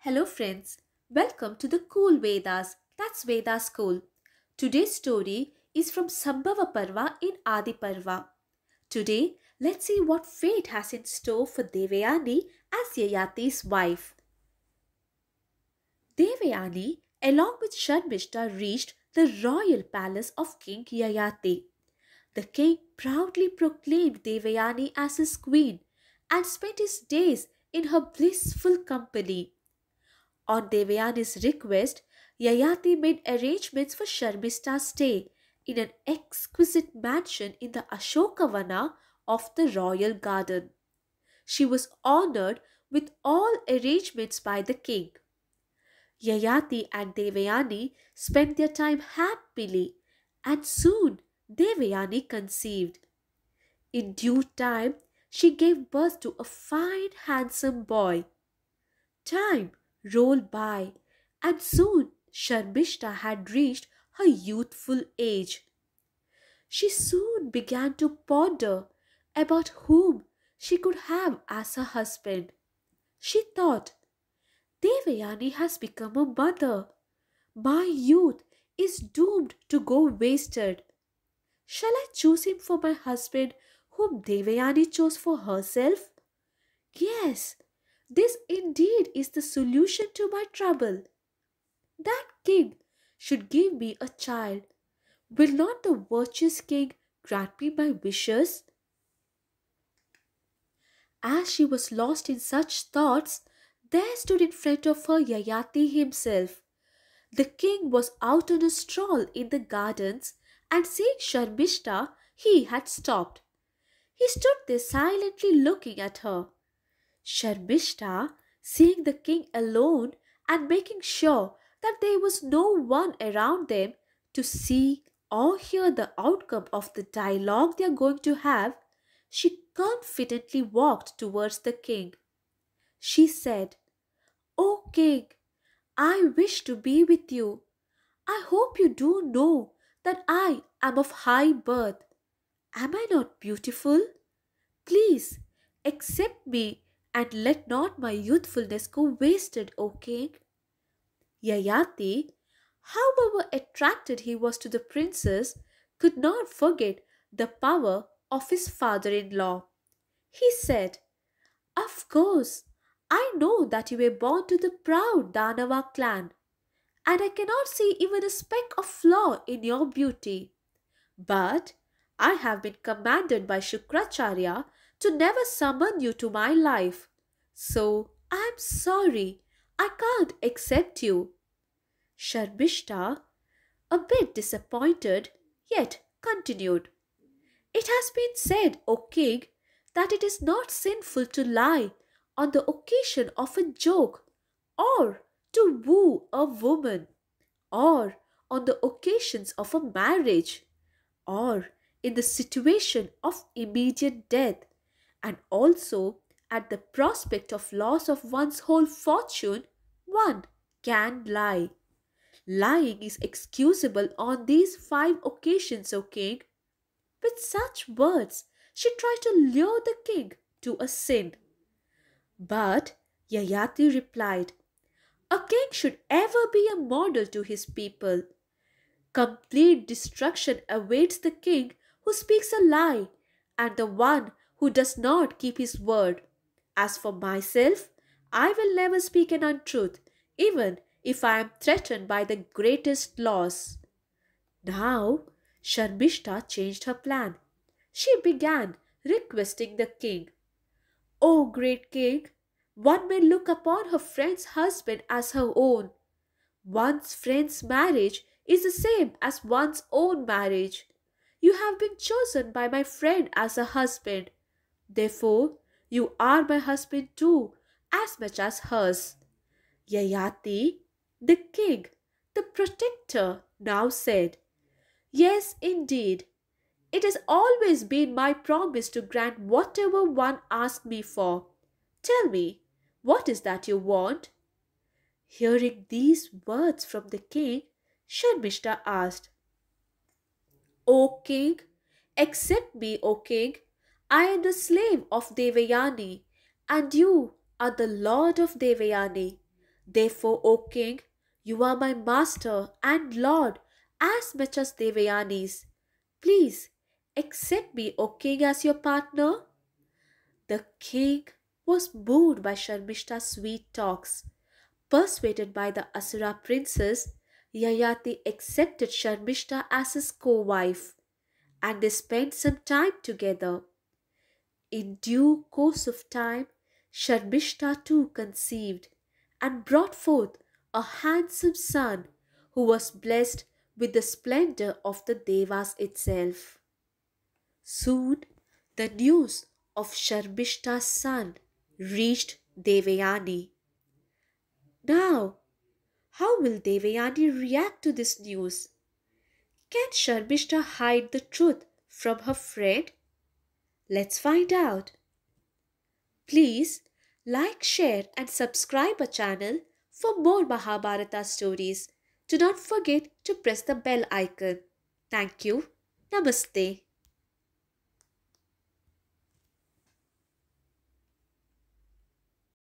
Hello friends, welcome to the Cool Vedas, that's Veda School. Today's story is from Sambhava Parva in Adi Parva. Today, let's see what fate has in store for Devayani as Yayati's wife. Devayani, along with Sharmishta, reached the royal palace of King Yayati. The king proudly proclaimed Devayani as his queen and spent his days in her blissful company. On Devayani's request, Yayati made arrangements for Sharmista's stay in an exquisite mansion in the Ashokavana of the royal garden. She was honored with all arrangements by the king. Yayati and Devayani spent their time happily, and soon Devayani conceived. In due time, she gave birth to a fine, handsome boy. Time rolled by, and soon Sharmishta had reached her youthful age. She soon began to ponder about whom she could have as her husband. She thought, Devayani has become a mother. My youth is doomed to go wasted. Shall I choose him for my husband whom Devayani chose for herself? Yes, this indeed is the solution to my trouble. That king should give me a child. Will not the virtuous king grant me my wishes? As she was lost in such thoughts, there stood in front of her Yayati himself. The king was out on a stroll in the gardens, and seeing Sharmishta, he had stopped. He stood there silently looking at her. Sharmishta, seeing the king alone and making sure that there was no one around them to see or hear the outcome of the dialogue they are going to have, she confidently walked towards the king. She said, O king, I wish to be with you. I hope you do know that I am of high birth. Am I not beautiful? Please accept me and let not my youthfulness go wasted, O king. Yayati, however attracted he was to the princess, could not forget the power of his father in law. He said, Of course, I know that you were born to the proud Danava clan, and I cannot see even a speck of flaw in your beauty. But I have been commanded by Shukracharya to never summon you to my life. So I am sorry, I can't accept you. Sharmishta, a bit disappointed, yet continued. It has been said, O king, that it is not sinful to lie on the occasion of a joke, or to woo a woman, or on the occasions of a marriage, or in the situation of immediate death, and also at the prospect of loss of one's whole fortune, one can lie. Lying is excusable on these five occasions, O king. With such words, she tried to lure the king to a sin. But Yayati replied, A king should ever be a model to his people. Complete destruction awaits the king who speaks a lie and the one who does not keep his word. As for myself, I will never speak an untruth, even if I am threatened by the greatest loss. Now, Sharmishta changed her plan. She began requesting the king, O great king, one may look upon her friend's husband as her own. One's friend's marriage is the same as one's own marriage. You have been chosen by my friend as a husband. Therefore, you are my husband too, as much as hers. Yayati, the king, the protector, now said, Yes, indeed. It has always been my promise to grant whatever one asks me for. Tell me, what is that you want? Hearing these words from the king, Sharmishta asked, O king, accept me, O king. I am the slave of Devayani, and you are the lord of Devayani. Therefore, O king, you are my master and lord as much as Devayani's. Please accept me, O king, as your partner. The king was moved by Sharmishta's sweet talks. Persuaded by the Asura princess, Yayati accepted Sharmishta as his co-wife, and they spent some time together. In due course of time, Sharmishta too conceived and brought forth a handsome son who was blessed with the splendor of the Devas itself. Soon the news of Sharmishta's son reached Devayani. Now, how will Devayani react to this news? Can Sharmishta hide the truth from her friend? Let's find out. Please like, share, and subscribe our channel for more Mahabharata stories. Do not forget to press the bell icon. Thank you. Namaste.